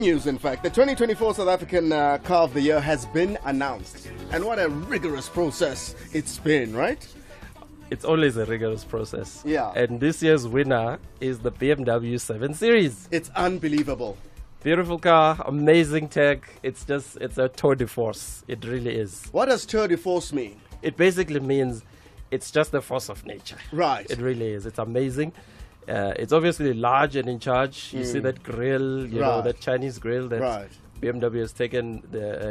News, in fact, the 2024 South African Car of the Year has been announced. And what a rigorous process it's been, right? It's always a rigorous process. Yeah. And this year's winner is the BMW 7 Series. It's unbelievable. Beautiful car, amazing tech. It's a tour de force. It really is. What does tour de force mean? It basically means it's just the force of nature. Right. It really is. It's amazing. It's obviously large and in charge. You see that grill, you know, that Chinese grill that BMW has taken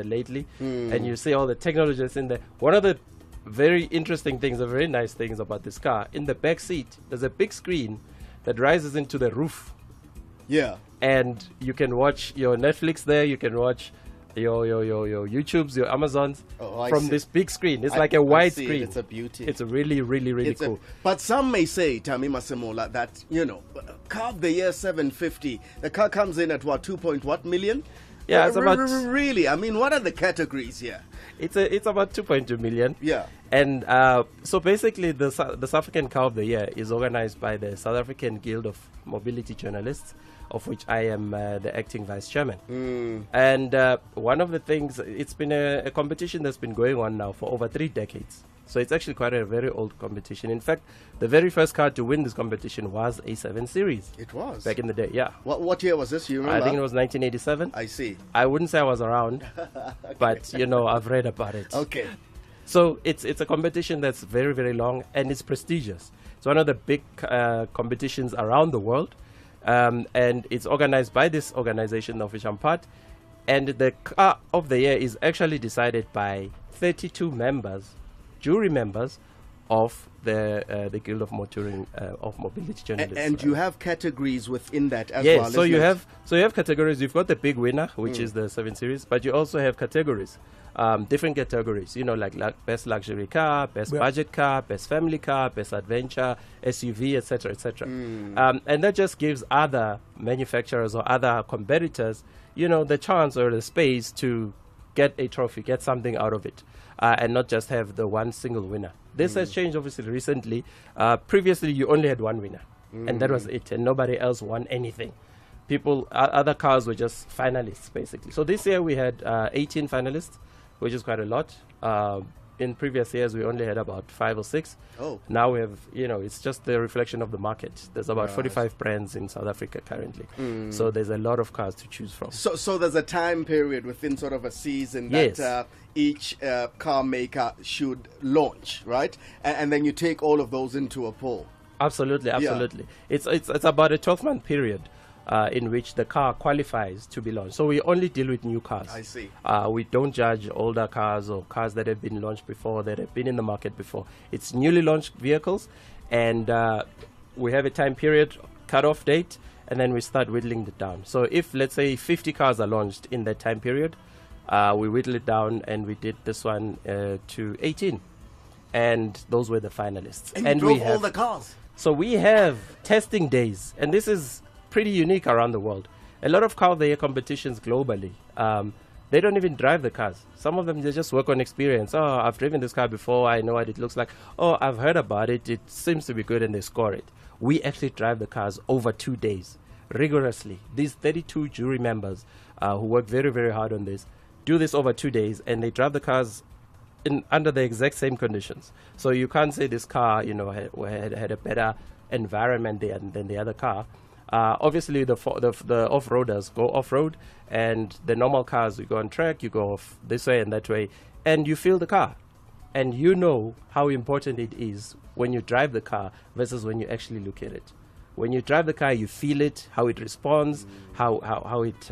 lately. And you see all the technology that's in there. One of the very interesting things, the very nice things about this car, in the back seat, there's a big screen that rises into the roof. Yeah. And you can watch your Netflix there, you can watch your YouTubes, your Amazons from this big screen. It's like a wide screen. It's a beauty. It's a really cool. But some may say, Tami Masemola, that, you know, Car of the Year 750, the car comes in at what, 2.1 million? Yeah, it's about... Really? I mean, what are the categories here? It's about 2.2 million. Yeah. And so basically the South African Car of the Year is organized by the South African Guild of Mobility Journalists, of which I am the acting vice chairman. And one of the things, it's been a competition that's been going on now for over 3 decades. So it's actually quite a very old competition. In fact, the very first car to win this competition was a 7 Series. It was? Back in the day, yeah. What year was this, you remember? I think it was 1987. I see. I wouldn't say I was around, but, you know, I've read about it. Okay. So it's a competition that's very, very long, and it's prestigious. It's one of the big competitions around the world. And it's organized by this organization of which I'm part. And the Car of the Year is actually decided by 32 members, jury members of the Guild of Mobility Journalists. And you have categories within that as well. Yes, so you have categories. You've got the big winner, which is the 7 Series, but you also have categories. Different categories, you know, like best luxury car, best budget car, best family car, best adventure, SUV, etc., etc. And that just gives other manufacturers or other competitors, you know, the chance or the space to get a trophy, get something out of it, and not just have the one single winner. This has changed, obviously, recently. Previously, you only had one winner, and that was it, and nobody else won anything. Other cars were just finalists, basically. So this year we had 18 finalists, which is quite a lot. In previous years, we only had about 5 or 6. Oh. Now we have, you know, it's just the reflection of the market. There's about 45 brands in South Africa currently. So there's a lot of cars to choose from. So there's a time period within sort of a season that each car maker should launch, right? And then you take all of those into a poll. Absolutely. It's about a 12-month period. In which the car qualifies to be launched. So we only deal with new cars. I see. We don't judge older cars or cars that have been launched before, that have been in the market before. It's newly launched vehicles, and we have a time period, cut-off date, and then we start whittling it down. So if, let's say, 50 cars are launched in that time period, we whittle it down, and we did this one to 18. And those were the finalists. And we drove all the cars? So we have testing days, and this is pretty unique around the world. A lot of Car of the Year competitions globally, they don't even drive the cars. Some of them, they just work on experience. Oh, I've driven this car before, I know what it looks like. Oh, I've heard about it, it seems to be good, and they score it. We actually drive the cars over 2 days, rigorously. These 32 jury members who work very, very hard on this, do this over 2 days, and they drive the cars under the exact same conditions. So you can't say this car, you know, had a better environment than the other car. Obviously, the off-roaders go off-road, and the normal cars, you go on track, you go off this way and that way, and you feel the car. And you know how important it is when you drive the car versus when you actually look at it. When you drive the car, you feel it, how it responds, how it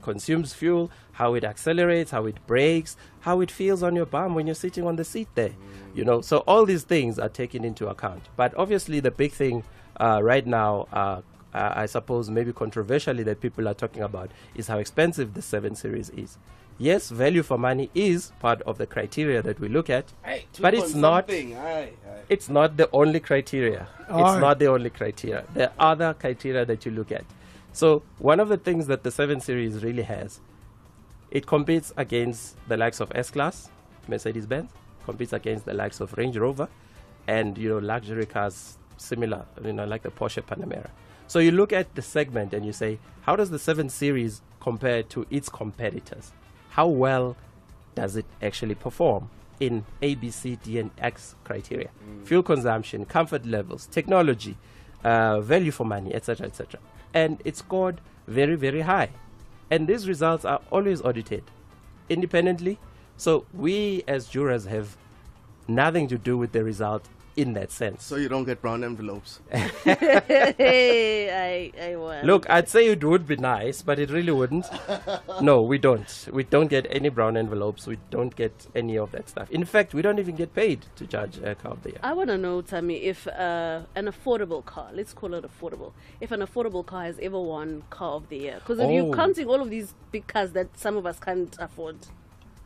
consumes fuel, how it accelerates, how it brakes, how it feels on your bum when you're sitting on the seat there. You know, so all these things are taken into account. But obviously, the big thing right now, I suppose maybe controversially that people are talking about, is how expensive the 7 Series is. Yes, value for money is part of the criteria that we look at, but it's not. It's not the only criteria. It's not the only criteria. There are other criteria that you look at. So one of the things that the 7 Series really has, it competes against the likes of S-Class, Mercedes-Benz, competes against the likes of Range Rover, and, you know, luxury cars similar, you know, like the Porsche Panamera. So you look at the segment and you say, how does the 7 Series compared to its competitors, how well does it actually perform in A, B, C, D, and X criteria? Fuel consumption, comfort levels, technology, value for money, etc., etc. And it scored very, very high. And these results are always audited independently. So we as jurors have nothing to do with the result in that sense. So you don't get brown envelopes. I want. Look, I'd say it would be nice, but it really wouldn't. No, we don't. We don't get any brown envelopes. We don't get any of that stuff. In fact, we don't even get paid to judge a car of the year. I want to know, Tammy, if an affordable car, let's call it affordable, if an affordable car has ever won car of the year. Because if you're counting all of these big cars that some of us can't afford.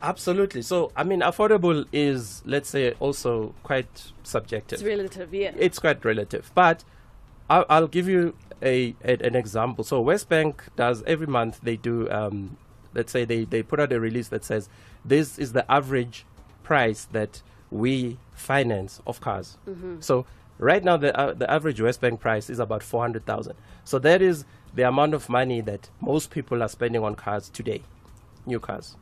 Absolutely. So, I mean, affordable is, let's say, also quite subjective. It's relative, yeah. It's quite relative. But I'll give you an example. So, Westbank does, every month, they do, let's say, they put out a release that says, this is the average price that we finance of cars. So, right now, the average Westbank price is about 400,000. So, that is the amount of money that most people are spending on cars today, new cars.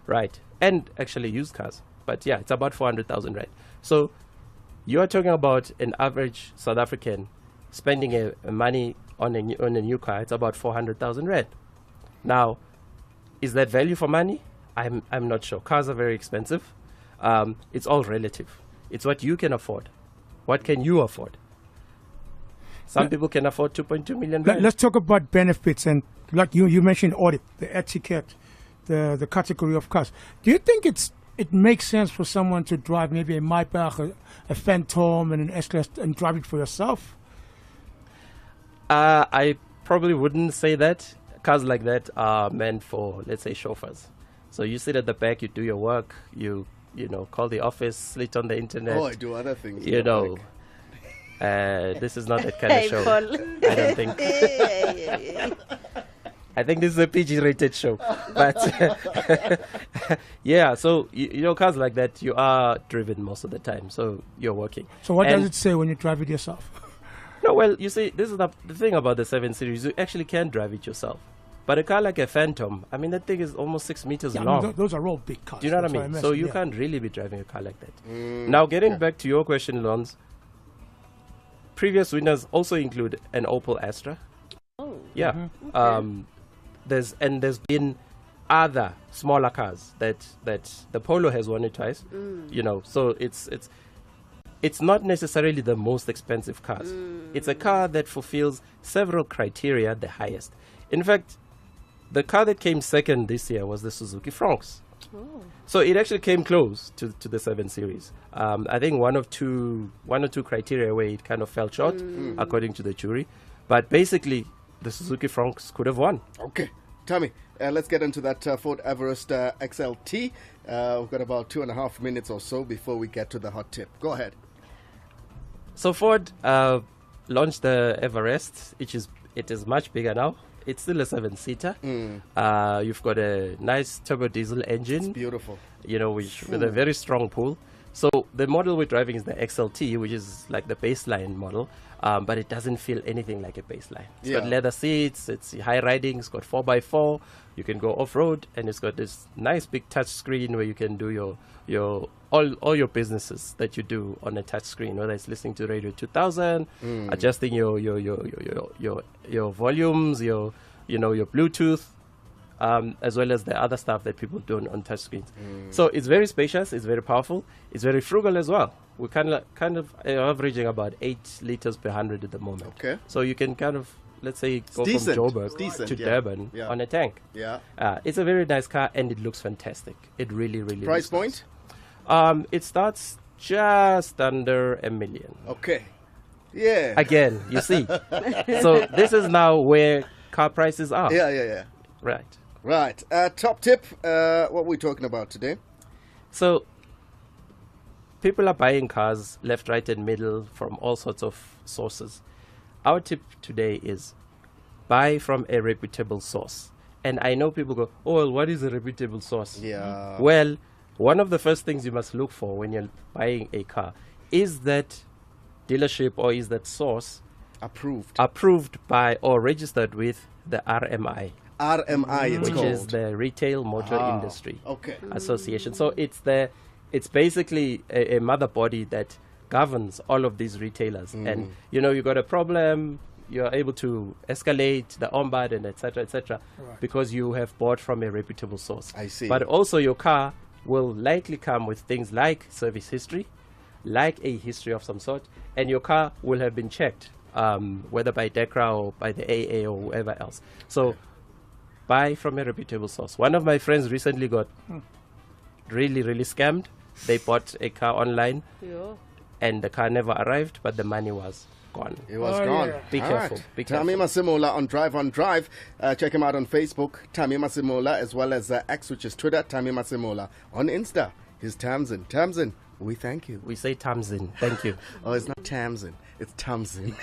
Right. And actually used cars. But yeah, it's about 400,000 rand. So you're talking about an average South African spending a money on a new car. It's about 400,000 rand. Now, is that value for money? I'm not sure. Cars are very expensive. It's all relative. It's what you can afford. What can you afford? Some people can afford 2.2 million rand. Let's talk about benefits, and like you mentioned audit, the etiquette, the category of cars. Do you think it makes sense for someone to drive maybe a Maybach, a Phantom, and an S-Class and drive it for yourself? I probably wouldn't say that. Cars like that are meant for, let's say, chauffeurs. So you sit at the back, you do your work, you call the office, slit on the internet. Oh, I do other things. You know. This is not that kind of show. I don't think. I think this is a PG-rated show. But yeah, so cars like that, you are driven most of the time, so you're working. So what does it say when you drive it yourself? No, well, you see, this is the thing about the 7 Series. You actually can drive it yourself. But a car like a Phantom, I mean, that thing is almost 6 meters long. I mean, those are all big cars. Do you know what I mean? So you can't really be driving a car like that. Now, getting back to your question, Lons, previous winners also include an Opel Astra. Oh. Yeah. Okay. There's been other smaller cars that the Polo has won it twice. So it's not necessarily the most expensive cars. It's a car that fulfills several criteria the highest. In fact, the car that came second this year was the Suzuki Fronx. Oh. So it actually came close to the 7 Series. I think one or two criteria where it kind of fell short, according to the jury. But basically, the Suzuki Fronx could have won. Okay. Tommy, let's get into that Ford Everest XLT. We've got about 2.5 minutes or so before we get to the hot tip. Go ahead. So Ford launched the Everest, it is much bigger now. It's still a 7-seater. You've got a nice turbo diesel engine. It's beautiful. With a very strong pull. So the model we're driving is the XLT, which is like the baseline model, but it doesn't feel anything like a baseline. It's got leather seats, it's high riding, it's got 4x4, you can go off-road, and it's got this nice big touch screen where you can do all your businesses that you do on a touch screen, whether it's listening to Radio 2000, adjusting your volumes, your Bluetooth, as well as the other stuff that people do on touch screens. So it's very spacious, it's very powerful, it's very frugal as well. We're kind of averaging about 8 liters per 100 at the moment. Okay. So you can kind of, let's say, go from Joburg to Durban on a tank. Yeah. It's a very nice car and it looks fantastic. It really, really Price point? Nice. It starts just under $1 million. Okay. Yeah. Again, you see. So this is now where car prices are. Yeah. Right. Top tip, what are we talking about today? So people are buying cars left, right, and middle from all sorts of sources. Our tip today is buy from a reputable source. And I know people go, oh, well, what is a reputable source? Yeah. Well, one of the first things you must look for when you're buying a car is that dealership or is that source approved by or registered with the RMI. RMI, it's which called. is the Retail Motor Industry Association. So it's basically a mother body that governs all of these retailers. And you got a problem, you're able to escalate the ombud and etc. Because you have bought from a reputable source. I see. But also your car will likely come with things like service history, like a history of some sort, and your car will have been checked, whether by DECRA or by the AA or whoever else. So buy from a reputable source. One of my friends recently got really scammed. They bought a car online and the car never arrived, but the money was gone. It was gone. Yeah. Be careful. Be careful. Tami Masimola on Drive. Check him out on Facebook, Tami Masimola, as well as X, which is Twitter, Tami Masimola. On Insta, he's Tamsin. Tamsin, we thank you. We say Tamsin. Thank you. Oh, it's not Tamsin. It's Tamsin.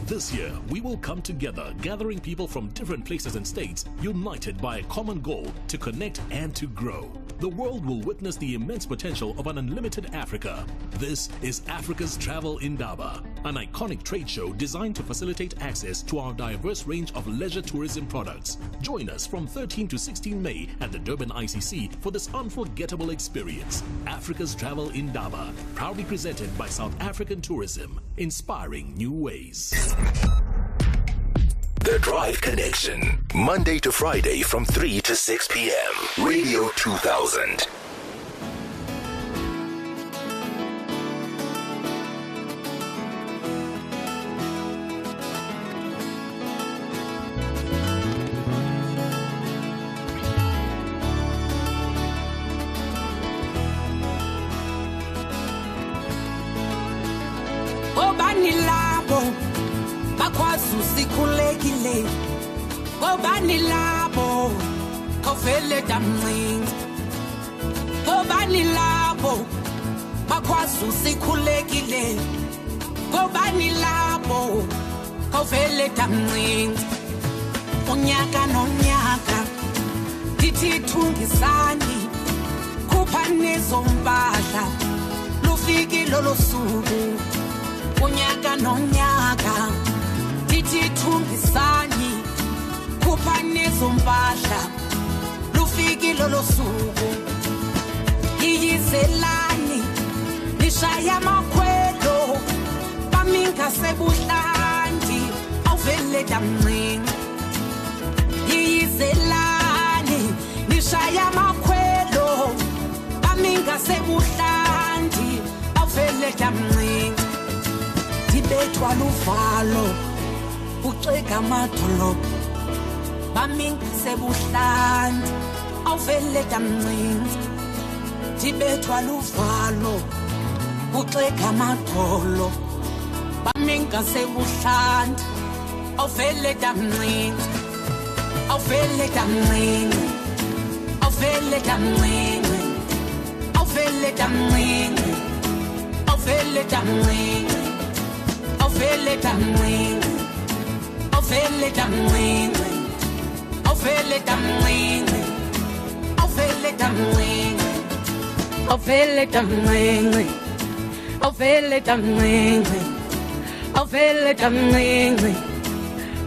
This year, we will come together, gathering people from different places and states, united by a common goal to connect and to grow. The world will witness the immense potential of an unlimited Africa. This is Africa's Travel Indaba, an iconic trade show designed to facilitate access to our diverse range of leisure tourism products. Join us from 13 to 16 May at the Durban ICC for this unforgettable experience. Africa's Travel Indaba, proudly presented by South African Tourism, inspiring new ways. The Drive Connection, Monday to Friday from 3 to 6 p.m. Radio 2000. Obani labo kovele damncinci Obani labo bakwazi usikhulekile Obani labo kovele damncinci Unyaka nonyaka dithi thungisani kupha nezompahla lufiki lolo suku Unyaka nonyaka dithi thungisani kupha nezompahla lufiki lolo suku iyizelani lishaya amakhwelo baminga sebuhlandi awuvele damncinci iyizelani lishaya amakhwelo baminga sebuhlandi awuvele damncinci dibethwa luvalo uxega amadolobha baminga sebuhlandi awuvele damncinci dibethwa luvalo uxega amadolo baminga sebuhlandi awuvele damncinci awuvele damncinci awuvele damncinci awuvele damncinci awuvele damncinci awuvele damncinci awuvele damncinci awuvele damncinci awuvele damncinci awuvele damncinci awuvele damncinci awuvele damncinci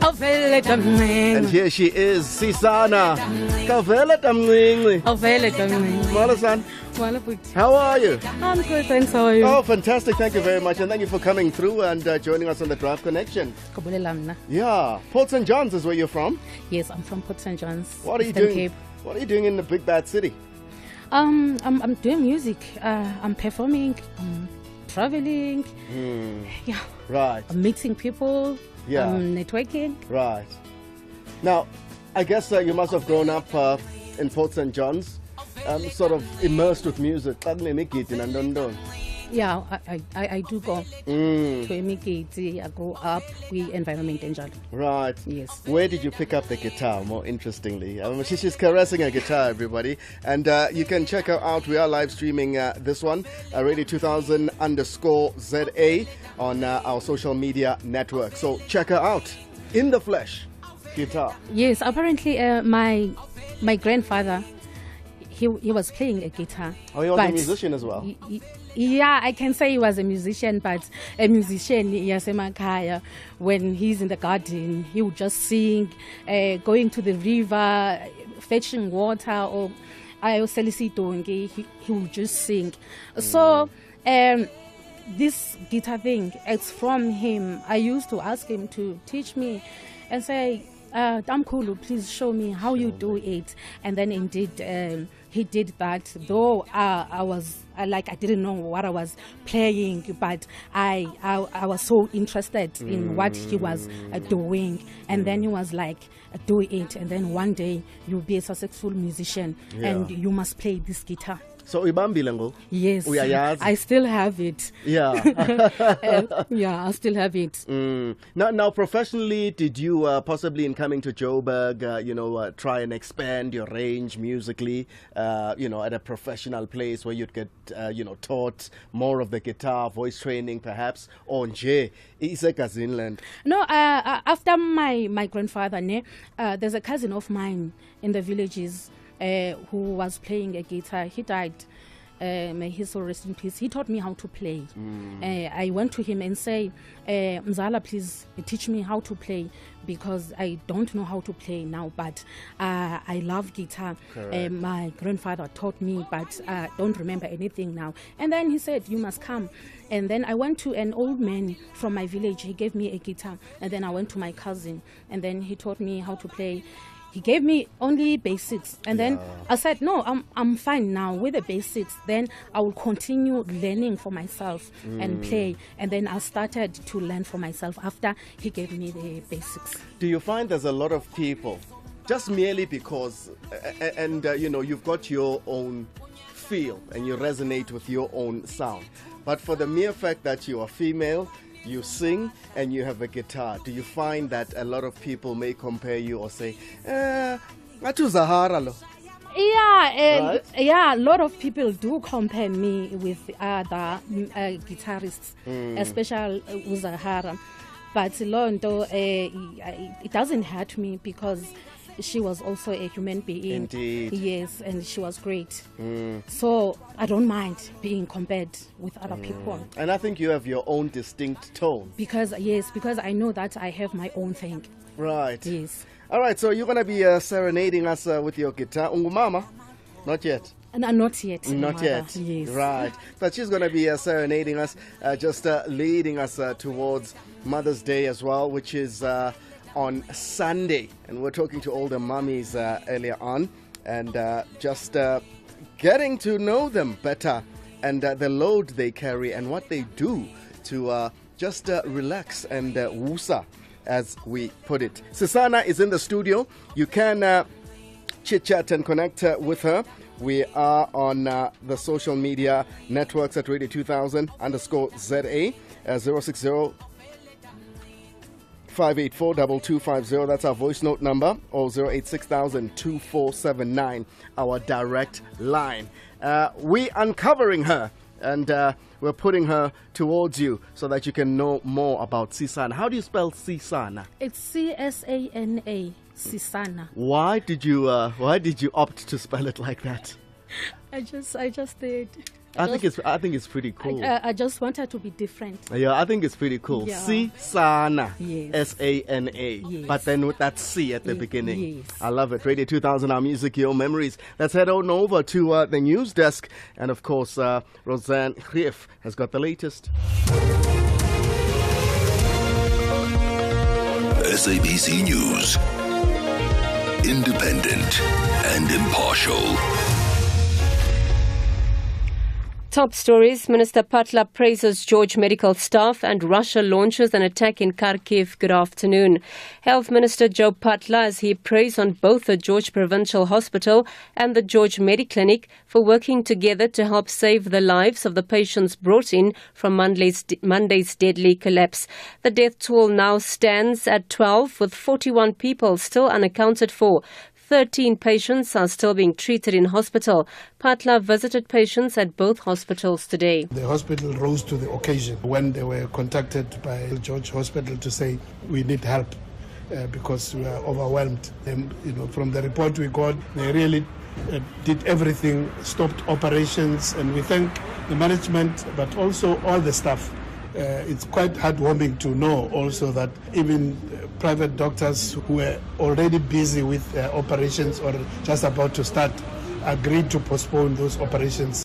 awuvele damncinci. And here she is, Csana. Kavele damncinci. Awuvele damncinci. Malasan, how are you? I'm good, thanks. How are you? Oh, fantastic. Thank you very much. And thank you for coming through and joining us on the Drive Connection. Yeah. Port St. John's is where you're from? Yes, I'm from Port St. John's. What are you doing? Cape. What are you doing in the big bad city? I'm doing music. I'm performing. I'm traveling. Yeah. Right. I'm meeting people. Yeah. I'm networking. Right. Now, I guess you must have grown up in Port St. John's, sort of immersed with music. Yeah, I do go to Emikiti. I grow up with environment and enjoy. Right. Yes. Where did you pick up the guitar, more interestingly? She's caressing a guitar, everybody. And you can check her out. We are live streaming this one, Radio 2000_ZA on our social media network. So check her out. In the flesh, guitar. Yes, apparently my grandfather, he was playing a guitar. Oh, he was a musician as well? Yeah, I can say he was a musician, but a musician, Yasemakaya, when he's in the garden, he would just sing, going to the river, fetching water, or he would just sing. So this guitar thing, it's from him. I used to ask him to teach me and say, Nkohla, please show me how you do it. And then indeed he did that, though I was I didn't know what I was playing, but I was so interested in what he was doing. And then he was like, do it, and then one day you'll be a successful musician and you must play this guitar. So Ibambilango? Yes, I still have it. Yeah. Yeah, I still have it. Now, professionally, did you possibly, in coming to Joburg, try and expand your range musically, at a professional place where you'd get, taught more of the guitar, voice training perhaps, or nje, Zinland? No, after my grandfather, there's a cousin of mine in the villages who was playing a guitar. He died. May his soul rest in peace. He taught me how to play. I went to him and say, Mzala, please teach me how to play, because I don't know how to play now, but I love guitar. My grandfather taught me, but I don't remember anything now. And then he said, you must come. And then I went to an old man from my village. He gave me a guitar. And then I went to my cousin, and then he taught me how to play. He gave me only basics, and then I said, no, I'm fine now with the basics. Then I will continue learning for myself and play. And then I started to learn for myself after he gave me the basics. Do you find there's a lot of people, just merely because, you've got your own feel and you resonate with your own sound, but for the mere fact that you are female, you sing and you have a guitar, do you find that a lot of people may compare you or say, Zahara lo? Yeah, a lot of people do compare me with other guitarists, especially Uzahara. But Londo, it doesn't hurt me, because she was also a human being. Indeed. Yes, and she was great. So I don't mind being compared with other people. And I think you have your own distinct tone. Because I know that I have my own thing. Right. Yes. All right, so you're going to be serenading us with your guitar. Ungumama? Not yet. Not yet. Not yet. Yes. Right. But she's going to be serenading us, just leading us towards Mother's Day as well, which is on Sunday. And we're talking to all the mummies earlier on, and just getting to know them better, and the load they carry and what they do to just relax and wusa, as we put it. Csana is in the studio. You can chit-chat and connect with her. We are on the social media networks at Radio 2000 _ZA 060 584-2250. That's our voice note number, or 086-2479, our direct line. We uncovering her, and we're putting her towards you so that you can know more about Csana. How do you spell Csana? It's Csana, Csana. Why did you opt to spell it like that? I just did. I think it's pretty cool. I just wanted to be different. Yeah, I think it's pretty cool. Yeah. Csana, Yes. Sana, Yes. but then with that C at the beginning. Yes. I love it. Radio 2000, our music, your memories. Let's head on over to the news desk, and of course, Roseanne Grief has got the latest. SABC News, independent and impartial. Top stories. Minister Patla praises George medical staff, and Russia launches an attack in Kharkiv. Good afternoon. Health Minister Joe Patla, as he praised on both the George Provincial Hospital and the George Mediclinic for working together to help save the lives of the patients brought in from Monday's deadly collapse. The death toll now stands at 12, with 41 people still unaccounted for. 13 patients are still being treated in hospital. Patla visited patients at both hospitals today. The hospital rose to the occasion when they were contacted by George Hospital to say we need help. because we are overwhelmed. And, from the report we got, they really did everything, stopped operations, and we thank the management, but also all the staff. It's quite heartwarming to know also that even private doctors who were already busy with operations or just about to start agreed to postpone those operations.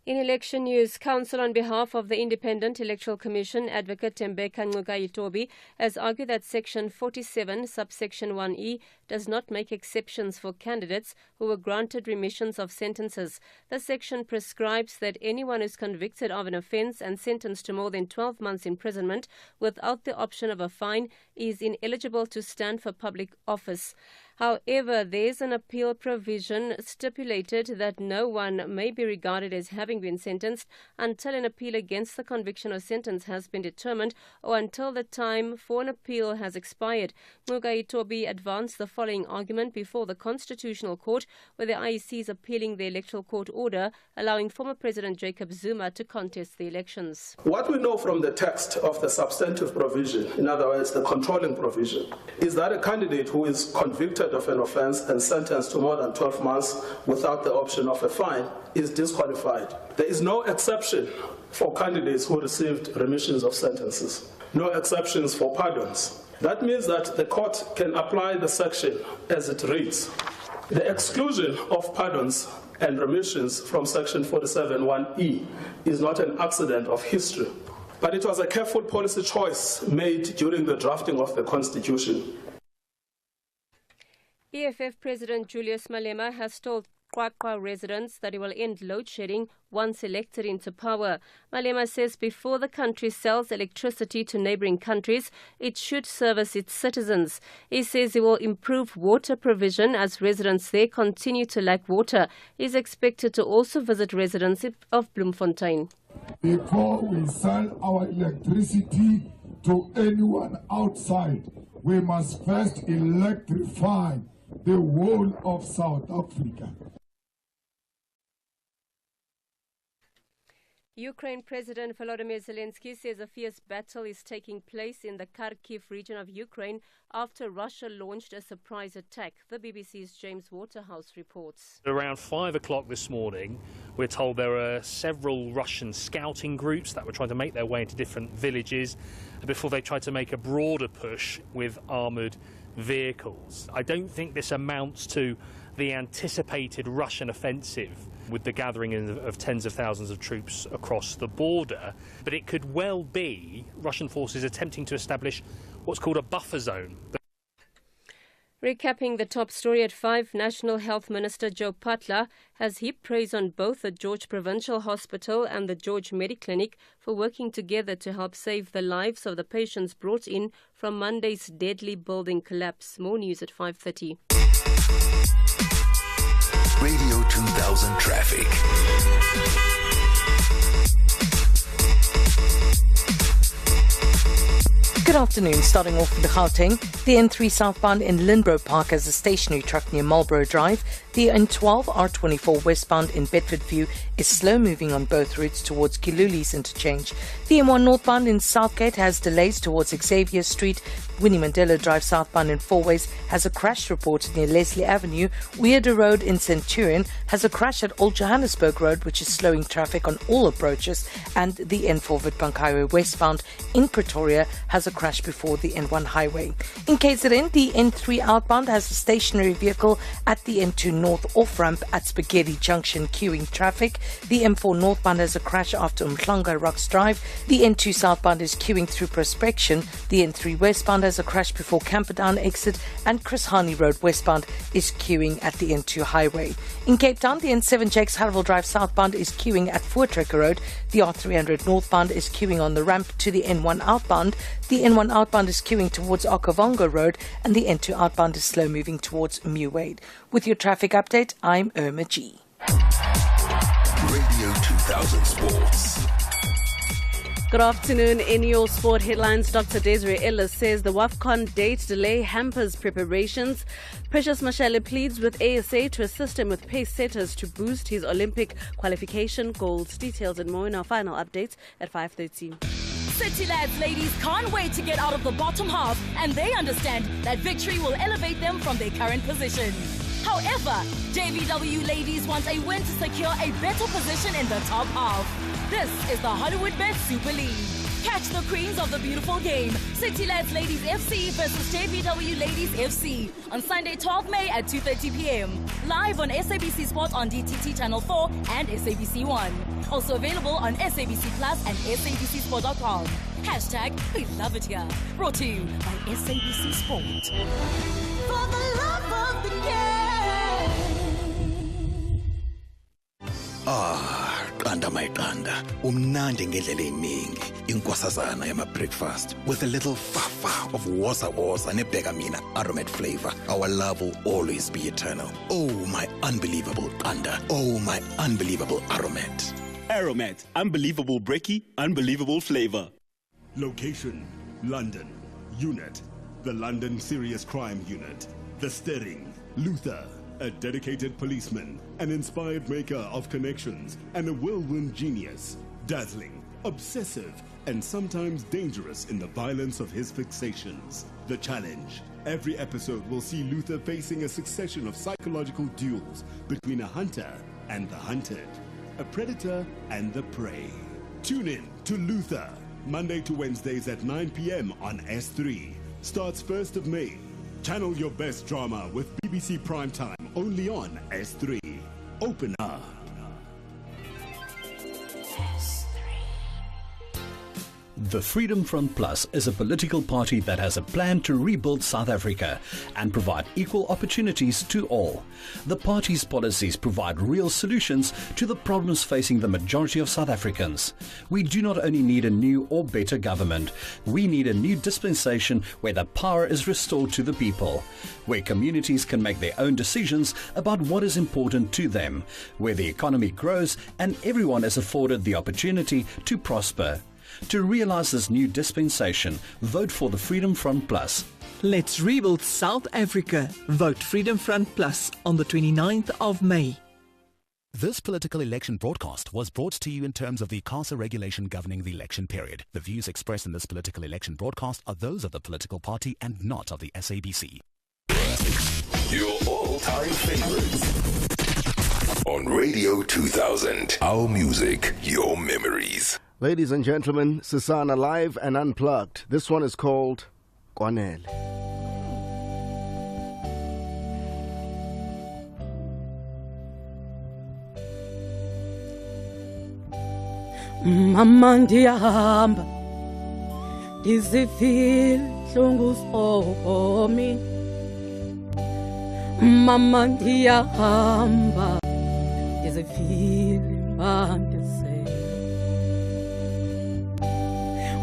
In election news, counsel on behalf of the Independent Electoral Commission, Advocate Tembeka Itobi, has argued that Section 47, subsection 1E, does not make exceptions for candidates who were granted remissions of sentences. The section prescribes that anyone who is convicted of an offence and sentenced to more than 12 months imprisonment without the option of a fine is ineligible to stand for public office. However, there is an appeal provision stipulated that no one may be regarded as having been sentenced until an appeal against the conviction or sentence has been determined or until the time for an appeal has expired. Itobi advanced the following argument before the Constitutional Court, where the IEC is appealing the Electoral Court order allowing former President Jacob Zuma to contest the elections. What we know from the text of the substantive provision, in other words, the controlling provision, is that a candidate who is convicted of an offence and sentenced to more than 12 months without the option of a fine is disqualified. There is no exception for candidates who received remissions of sentences, no exceptions for pardons. That means that the court can apply the section as it reads. The exclusion of pardons and remissions from Section 47(1)(e) is not an accident of history, but it was a careful policy choice made during the drafting of the Constitution. EFF President Julius Malema has told Qwaqwa residents that he will end load shedding once elected into power. Malema says before the country sells electricity to neighbouring countries, it should service its citizens. He says he will improve water provision as residents there continue to lack water. He is expected to also visit residents of Bloemfontein. Before we sell our electricity to anyone outside, we must first electrify the whole of South Africa. Ukraine President Volodymyr Zelensky says a fierce battle is taking place in the Kharkiv region of Ukraine after Russia launched a surprise attack. The BBC's James Waterhouse reports. Around 5 o'clock this morning, we're told there are several Russian scouting groups that were trying to make their way into different villages before they tried to make a broader push with armoured vehicles. I don't think this amounts to the anticipated Russian offensive with the gathering of tens of thousands of troops across the border, but it could well be Russian forces attempting to establish what's called a buffer zone. Recapping the top story at 5, National Health Minister Joe Phatla has heaped praise on both the George Provincial Hospital and the George Mediclinic for working together to help save the lives of the patients brought in from Monday's deadly building collapse. More news at 5:30. Radio 2000 traffic. Good afternoon. Starting off with the Gauteng. The N3 southbound in Lindbro Park has a stationary truck near Marlborough Drive. The N12 R24 westbound in Bedford View is slow moving on both routes towards Kiluli's interchange. The M1 northbound in Southgate has delays towards Xavier Street. Winnie Mandela Drive southbound in Fourways has a crash reported near Leslie Avenue. Weirder Road in Centurion has a crash at Old Johannesburg Road, which is slowing traffic on all approaches. And the N4 Witbank Highway westbound in Pretoria has a crash before the N1 highway. In KZN, the N3 outbound has a stationary vehicle at the N2 North off-ramp at Spaghetti Junction queuing traffic. The M4 northbound has a crash after Umhlanga Rocks Drive. The N2 southbound is queuing through Prospection. The N3 westbound has a crash before Camperdown exit, and Chris Hani Road westbound is queuing at the N2 highway. In Cape Town, the N7 Jakes Harville Drive southbound is queuing at Voortrekker Road. The R300 northbound is queuing on the ramp to the N1 outbound. The N1 outbound is queuing towards Okavango Road, and the N2 outbound is slow moving towards Muwade. With your traffic update, I'm Irma G. Radio 2000 Sports. Good afternoon. In your sport headlines, Dr. Desiree Ellis says the WAFCON date delay hampers preparations. Precious Mashele pleads with ASA to assist him with pace setters to boost his Olympic qualification goals. Details and more in our final updates at 5:13. City lads ladies can't wait to get out of the bottom half, and they understand that victory will elevate them from their current position. However, JVW ladies want a win to secure a better position in the top half. This is the Hollywood Bet Super League. Catch the queens of the beautiful game, City Lads Ladies FC versus JVW Ladies FC, on Sunday 12 May at 2:30 p.m. Live on SABC Sport on DTT Channel 4 and SABC 1. Also available on SABC Plus and SABCSport.com. Hashtag we love it here. Brought to you by SABC Sport. For the love of the game. Qanda mayiqanda umnandi ngendlela eningi inkwasazana yama-breakfast with a little fafa of woza nebheka mina aromat flavor. Our love will always be eternal. Oh my unbelievable qanda, oh my unbelievable aromat. Aromat, unbelievable brekkie, unbelievable flavor. Location, London. Unit, the London Serious Crime Unit. The steering, Luther. A dedicated policeman, an inspired maker of connections, and a whirlwind genius. Dazzling, obsessive, and sometimes dangerous in the violence of his fixations. The challenge. Every episode will see Luther facing a succession of psychological duels between a hunter and the hunted, a predator and the prey. Tune in to Luther, Monday to Wednesdays at 9 p.m. on S3. Starts 1st of May. Channel your best drama with BBC Primetime only on S3. Open up. The Freedom Front Plus is a political party that has a plan to rebuild South Africa and provide equal opportunities to all. The party's policies provide real solutions to the problems facing the majority of South Africans. We do not only need a new or better government, we need a new dispensation where the power is restored to the people, where communities can make their own decisions about what is important to them, where the economy grows and everyone is afforded the opportunity to prosper. To realize this new dispensation, vote for the Freedom Front Plus. Let's rebuild South Africa. Vote Freedom Front Plus on the 29th of May. This political election broadcast was brought to you in terms of the CASA regulation governing the election period. The views expressed in this political election broadcast are those of the political party and not of the SABC. Your all-time favorites on Radio 2000. Our music, your memories. Ladies and gentlemen, Csana live and unplugged. This one is called Kwanele. Mama ndiyahamba ndizifihlo ngosomi. Mama ndiyahamba ndizifihlo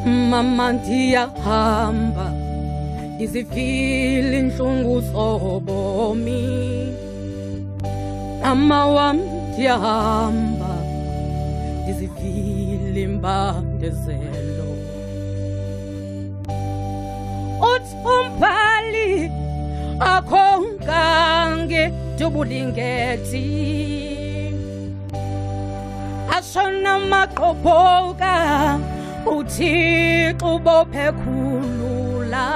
Mama ndiyahamba ndizifile inhlungu zobomi. Mama wam ndiyahamba ndizifile imbandezelo. Uthi umbhali akho nkange dubulingeti ashona maqophoka uThixo bophe khulula.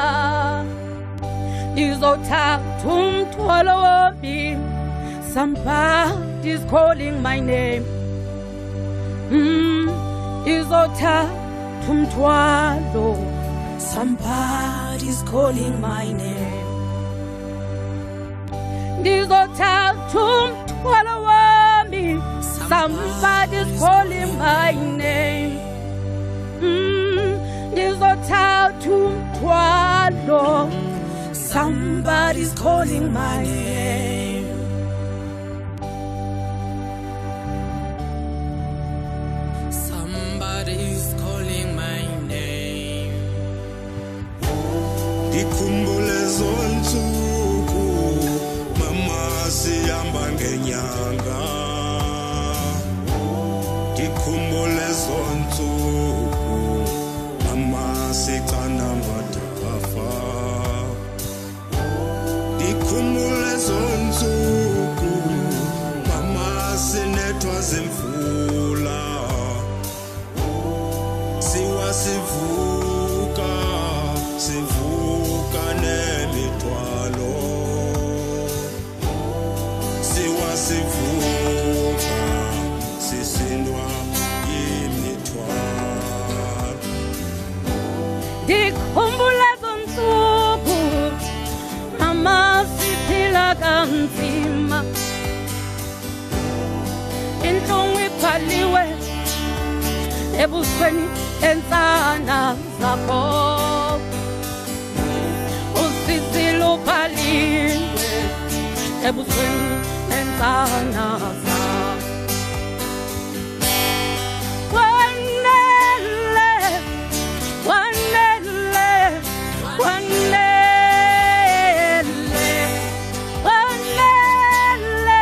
Ndizothatha umthwalo wami. Somebody's calling my name. Ndizothatha umthwalo. Somebody's calling my name. Ndizothatha umthwalo wami. Somebody's calling my name. Ndizothatha umthwalo. Somebody's calling my name. Somebody's calling my name. Ngikhumbule zonsuku mama sihamba ngenyanga. Ngikhumbule zonsuku sivuka sivuka nemithwalo sivuka sisindwa yimithwalo Dikhumbula zonsuku mama siphila kanzima inhlungu iphaliwe ebusweni ensana zakho usisi luphaliwe ebusweni ensana zakho wanele wanele wanele wanele wanele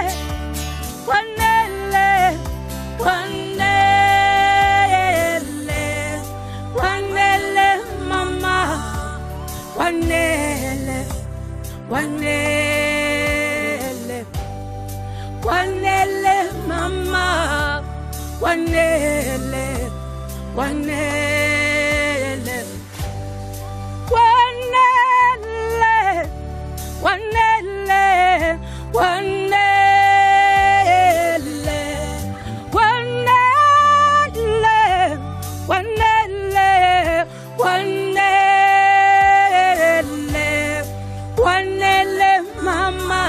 wanele wanele mama wanele wanele wanele mama wanele wanele wanele wanele wanele wanele wanele wanele mama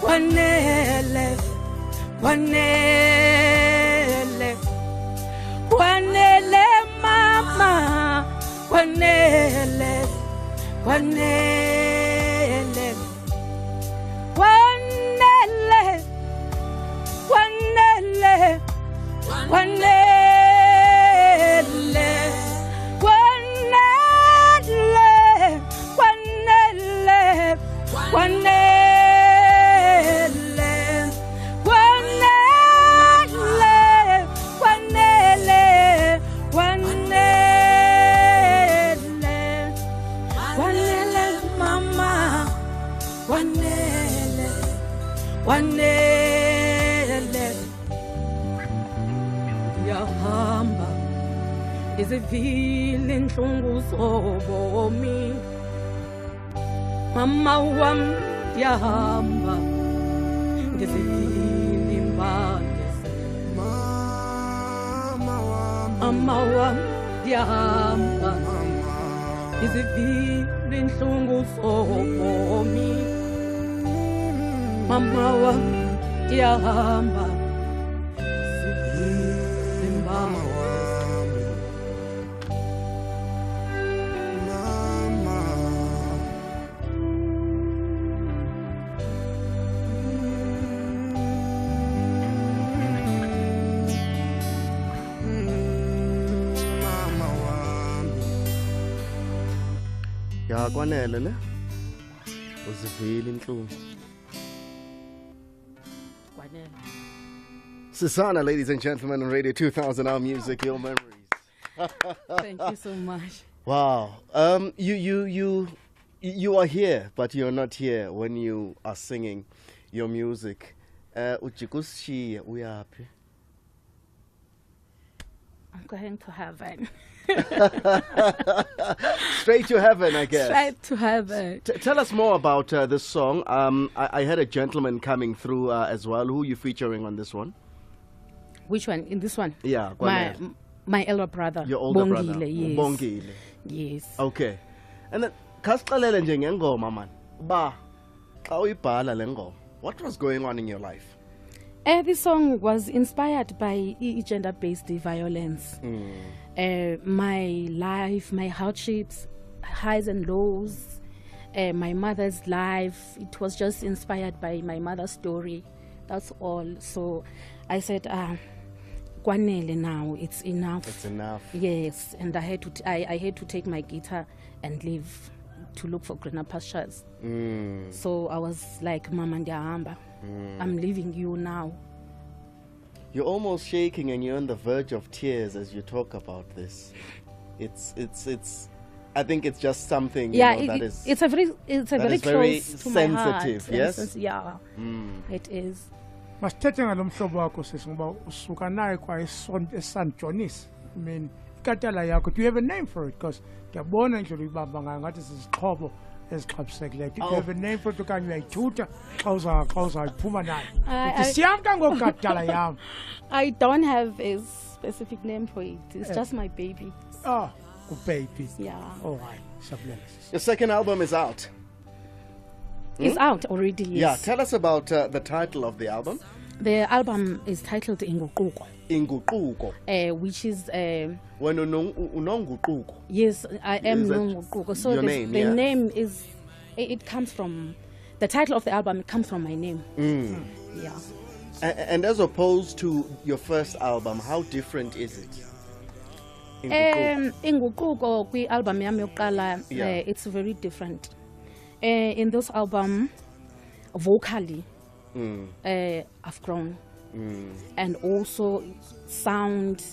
wanele wanele wanele mama wanele wanele wanele wanele wanele wanele yahamba izivile inhlungu zobomi mama wam yahamba ngizivile imbali mama wam yahamba izivile inhlungu zobomi mama wam yahamba mama ya kwanele ne uzivile inhlungu Csana, ladies and gentlemen, on Radio 2000, our music, your memories. Thank you so much. Wow. You are here, but you're not here when you are singing your music. Ujikushiya uyaphi? I'm going to heaven. Straight to heaven, I guess. Straight to heaven. Tell us more about this song. I had a gentleman coming through as well. Who are you featuring on this one? Which one? In this one? Yeah. My elder brother. Your older Bongile, brother. yes. Bongile. Yes. Okay. And then, khasiqalele nje ngengoma man. Ba, xa uyibhala le ngoma, what was going on in your life? This song was inspired by gender-based violence. My life, my hardships, highs and lows, my mother's life. It was just inspired by my mother's story. That's all. So I said, kwanele now, it's enough. It's enough. Yes, and I had to take my guitar and leave to look for greener pastures. So I was like, Mama Ndiahamba, I'm leaving you now. You're almost shaking and you're on the verge of tears as you talk about this. It's I think it's just something it's a very very close to sensitive, my heart. yes? Yeah, it is. Masithethe ngalo mhlobo wakho sisi ngoba usuka naye kwa eSt John's. I mean ikatala yakho. Do you have a name for it? Because ngiyabona nje uyibamba ngayo ngathi sisixhobo esixhabisekileyo. Do you have a name for it okanye uyayithutha xa uzayiphuma nayo? Siyamka ngokatala yam. I don't have a specific name for it. It's just my baby. Oh, good baby. Yeah. All right. Your second album is out. It's out already, yes. Yeah, tell us about the title of the album. The album is titled Inguquko. Inguquko. Which is... When unonguquko. Yes, I am Nonguquko. So your the name, name is... It comes from... The title of the album, it comes from my name. Yeah. And as opposed to your first album, how different is it? Inguquko kwi album yami yokuqala, it's very different. In this album, vocally, I've grown, and also sound.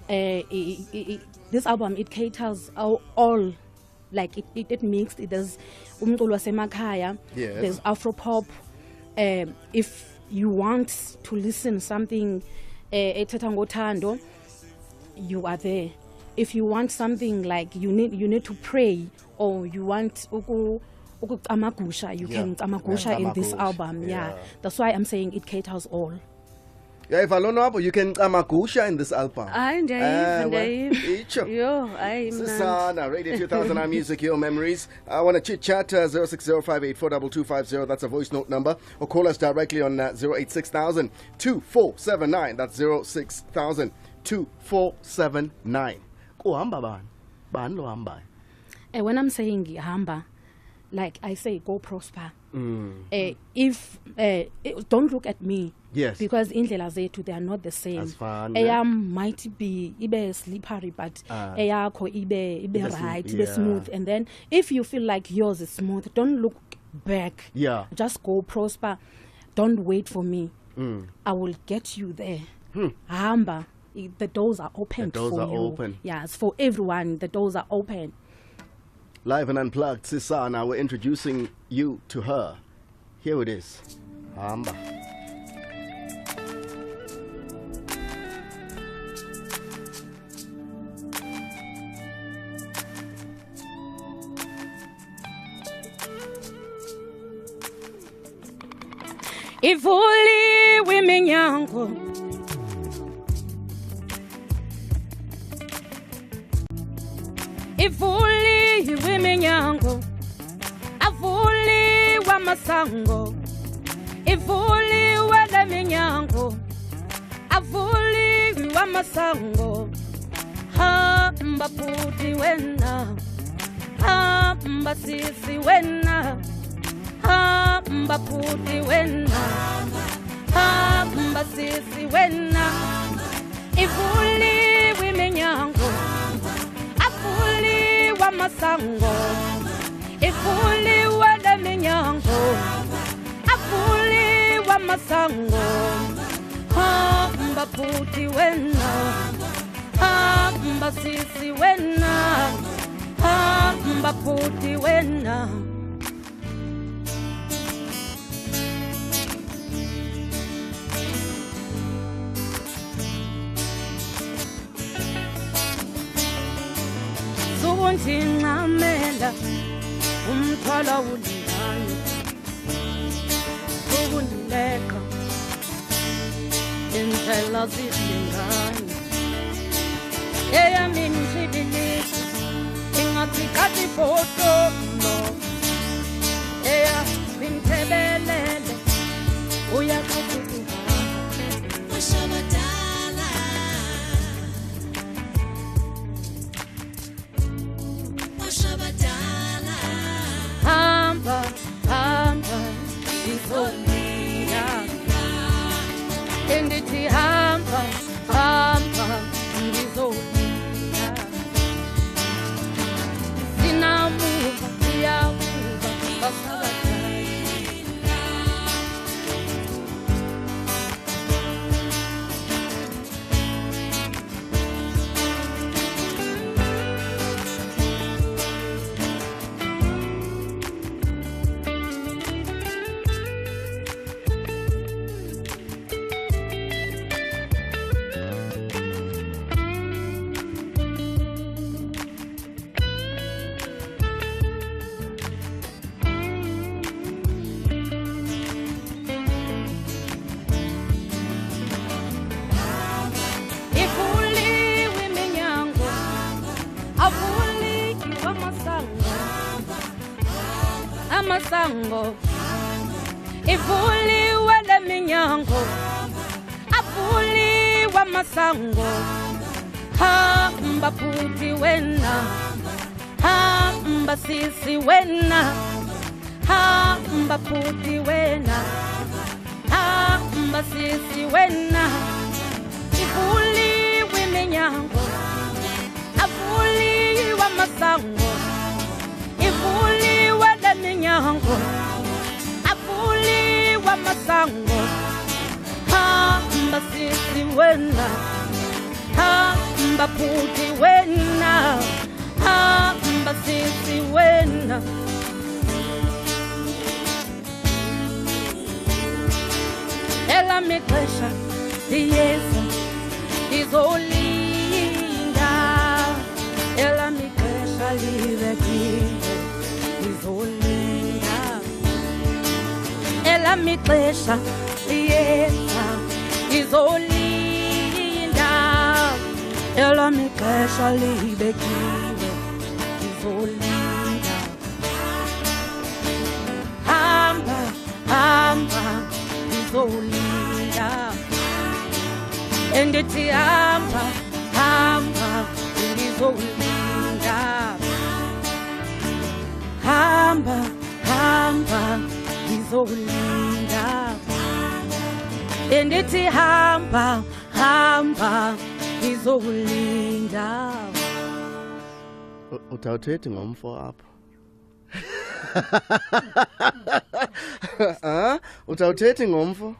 This album, it caters all, like it mixed. There's umculo wasemakhaya, there's Afro pop. If you want to listen something ethetha ngothando, you are there. If you want something like you need to pray, or you want amagusha, you can amagusha in this album. Yeah, that's why I'm saying it caters all. Yeah, if Lonwabo, you can amagusha in this album. I'm Csana, Radio 2000 Music, Your Memories. I want to chit chat 0605842250. That's a voice note number, or call us directly on 086,000 2479. That's 06000 2479. When I'm saying hamba, like I say, go prosper. If don't look at me, because indlela zethu they are not the same. Might be ibe slippery, but eyakho ibe right, ibe smooth. And then if you feel like yours is smooth, don't look back. Just go prosper. Don't wait for me. I will get you there. Hamba. The doors are open for you. Open. Yes, for everyone. The doors are open. Live and unplugged, Csana. We're introducing you to her. Here it is. Hamba. Ivuli wiminyango Ivuli wiminyango Avuli wa masango Ivuli wele minyango Avuli wa masango Hamba puti wena Hamba sisi wena Hamba puti wena Hamba sisi wena Ivuli wiminyango Afuli wa masango Ifuli wele minyango Afuli wa masango Hamba puti wena Hamba sisi wena Hamba puti wena Ngamela umthwala ulingani ukundileka indlela zilingani eyami ngizibilisa ingathi kathi photo eya ngithebelele uyaqhubeka washabadala Hamba, hamba, izolia. Endithi hamba, hamba, izolia. masango ivuliwe le minyango avuliwe masango hamba puti wena hamba sisi wena hamba puti wena hamba sisi wena ivuliwe minyango avuliwe masango ivuliwe le minyango avuliwe masango hamba sisi wena hamba puti wena hamba sisi wena ela mixesha liyeza lizolinda ela mixesha libekile lizolinda ela mixesha liyeza lizolinda ela mixesha libekile lizolinda hamba hamba lizolinda endithi hamba hamba lizolinda hamba hamba lizolinda endithi hamba hamba lizolinda utawuthethi ngomfo apho utawuthethi ngomfo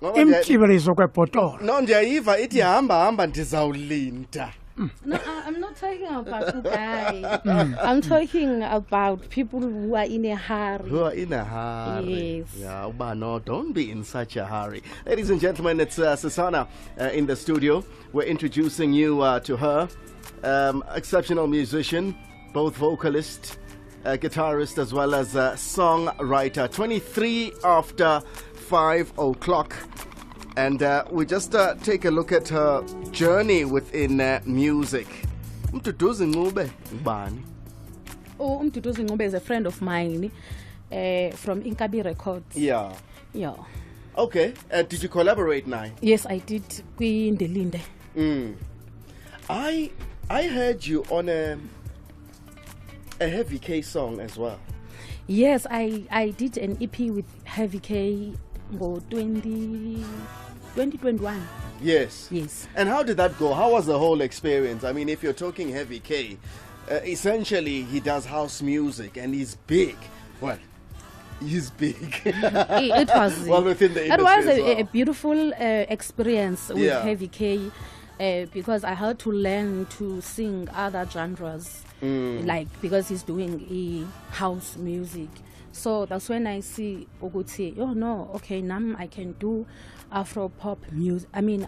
no imtshibeliso kwebhotolo no ndiyayiva ithi hamba ndizawulinda. No, I'm not talking about you guys. I'm talking about people who are in a hurry. Who are in a hurry. Yes. Yeah, Ubano, don't be in such a hurry. Ladies and gentlemen, it's Csana in the studio. We're introducing you to her. Exceptional musician, both vocalist, guitarist, as well as songwriter. 23 after 5 o'clock. And we just take a look at her journey within music. Umduduzi Ncube ngubani? Oh, Umduduzi Ncube is a friend of mine from Inkabi Records. Yeah. Yeah. Okay. Did you collaborate now? Yes, I did. Kwindelinde. I heard you on a Heavy K song as well. Yes, I did an EP with Heavy K go 2021. Yes. Yes. And how did that go? How was the whole experience? I mean, if you're talking Heavy K, essentially he does house music and he's big. Well, he's big. It was well within the industry. It was as well. a beautiful experience with Heavy K because I had to learn to sing other genres, like because he's doing house music. So that's when I see Oguti. Oh no, okay, now I can do Afro pop music. I mean,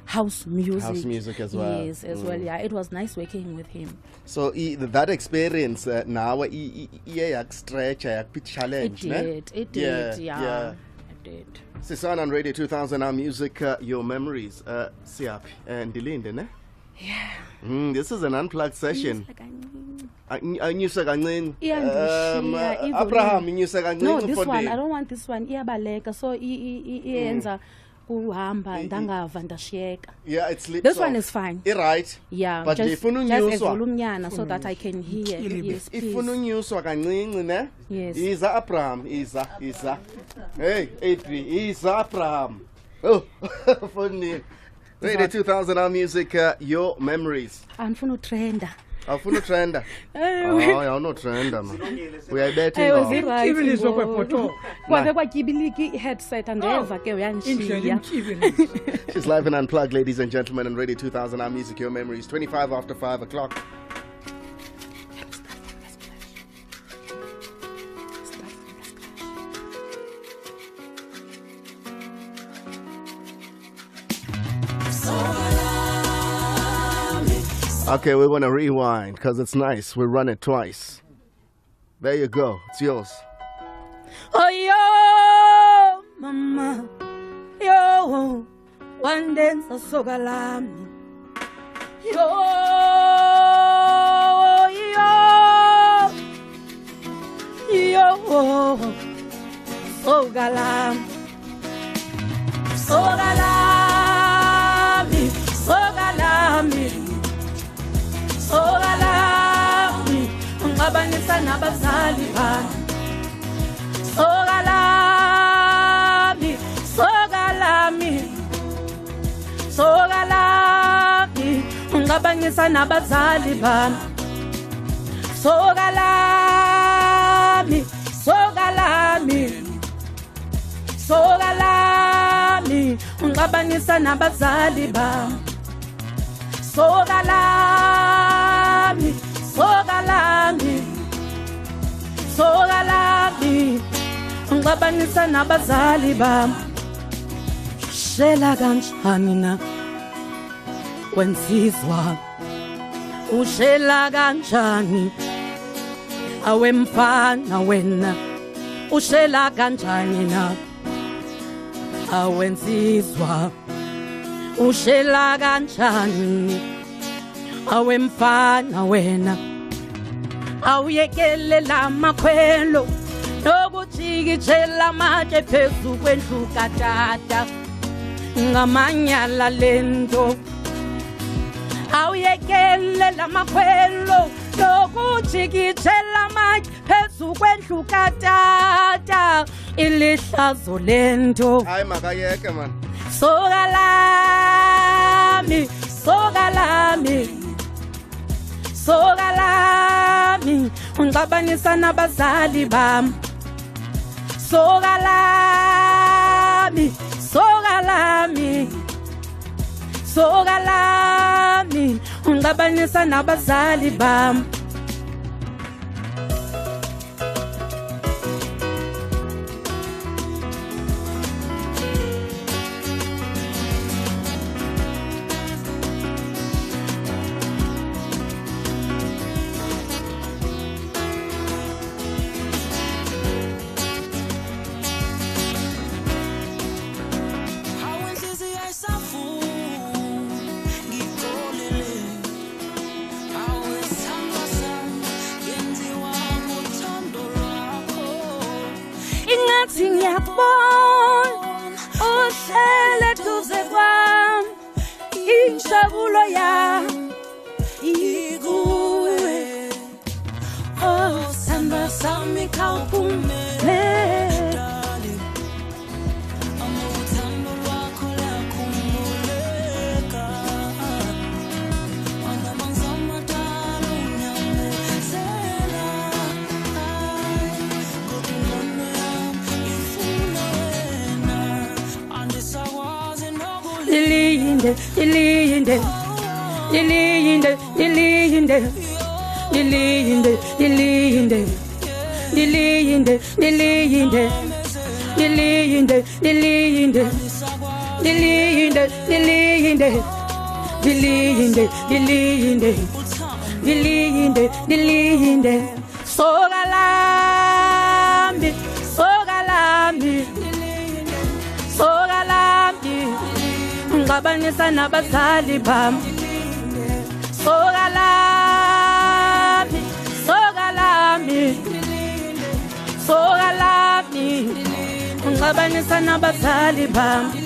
house music. House music as well. Yes, as well. Yeah, it was nice working with him. So that experience now, stretch, challenge. It did. Yeah. It did. Csana on Radio 2000, our music, your memories. Siap and Dilinde, ne? Yeah. This is an unplugged session. Abraham, No, this one, I don't want this one. So yeah, it's lit. This one is fine. Right. Yeah, but just a volume so that I can hear. Yes, please. Yes. Is Abraham. Hey, is Abraham. Oh, funny. Radio 2000, our music, your memories. I'm from Trenda. Afuna trenda. Oh, you're not trenda, man. We are betting. I was right. Headset and She's live and unplugged, ladies and gentlemen, on Radio 2000, our music, your memories. 25 after 5 o'clock. Okay, we want to rewind because it's nice. We run it twice. There you go. It's yours. Oh, yo, mama. Yo, one dance a sogalami. Yo, yo. oh, sogalami, sogalami, sogalami, sogalami, ungabanisa nabazali bami, sogalami, sogalami, sogalami, ungabanisa nabazali bami, sogalami, sogalami, sogalami, ungabanisa nabazali bami, sogalami, sogalami, sogalami, ungabanisa nabazali bami. Shela kanjani na wensizwa, ushela kanjani awemfana wena, ushela kanjani na awensizwa, ushela kanjani awemfana wena, awuyekele lamakhwelo nokujikijela amatshe phezu kwendlu katata ngamanyala lento, awuyekele lamakhwelo nokujikijela amatshe phezu kwendlu katata ilihlazo lento. Hayi makayeke man. Sogalami, sogalami, sogalami, ungabanisa nabazali bami, sogalami, sogalami, sogalami, ungabanisa nabazali bami. Ngiyabona uhlele duze kwami, injabulo yami ikuwe, oh samba sami khawuphumele, uthando lwakho lakhumuleka, angamanzamatalo unyamezela, Lilinde, lilinde, lilinde, lilinde, lilinde, lilinde, lilinde, lilinde, lilinde, lilinde, lilinde, lilinde, lilinde, lilinde, lilinde, lilinde, sogalami, sogalami, sogalami, ungabanisa nabazali bami, sogalami, sogalami, sogalami, ungabanisa nabazali bami,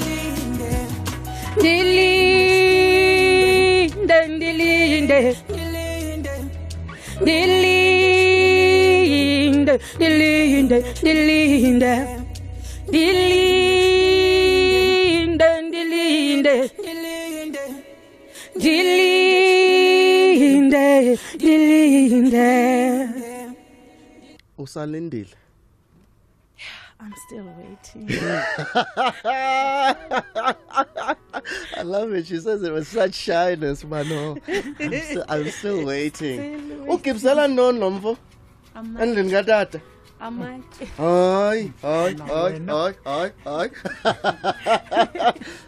dilinde, dilinde, dilinde, dilinde, dilinde, dilinde, dilinde, dilinde. Usalindile. I'm still waiting. I love it. She says it with such shyness, Mano. I'm still waiting. Ukibzela non nomvo. Endlini katata. Ay.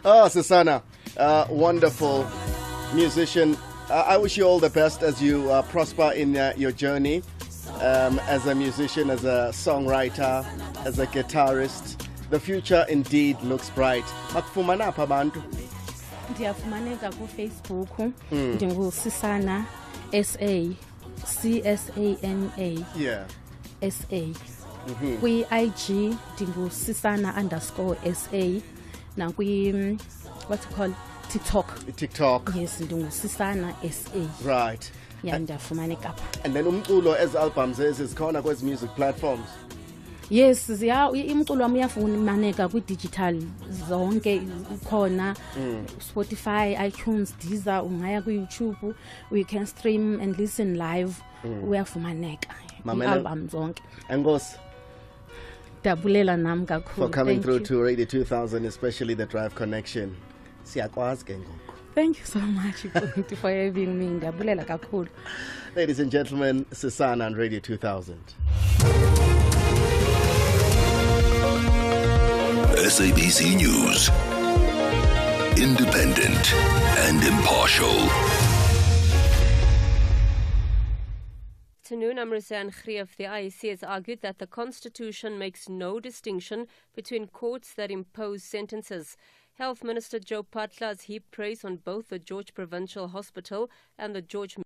Oh, Csana, wonderful musician. I wish you all the best as you prosper in your journey as a musician, as a songwriter, as a guitarist. The future indeed looks bright. Makufumana apha abantu? Ndiyafumaneka ku Facebook. Ndingu-Csana SA. CSANA. Yeah. SA. kwi-IG ndingusisana_SA nakwi what you call TikTok. Yes, ndingusisana SA. Right. Yeah, ndiyafumaneka apha. And then umculo as albums zikhona kwezi music platforms. Yes, imculo wami uyafumaneka kwi-digital zonke khona Spotify, iTunes, Deezer, ungaya ku-YouTube, you can stream and listen live. Uyafumaneka i-album zonke. Enkosi dabulela nam kakhulu for coming through to Radio 2000, especially the Drive Connection. Siyakwazi ke ngoku. Thank you so much for having me. Ndabulela kakhulu. Ladies and gentlemen, Csana on Radio 2000. SABC News. Independent and impartial. Afternoon, Amrizan Khri of the IEC has argued that the Constitution makes no distinction between courts that impose sentences. Health Minister Joe Patla has heaped praise on both the George Provincial Hospital and the George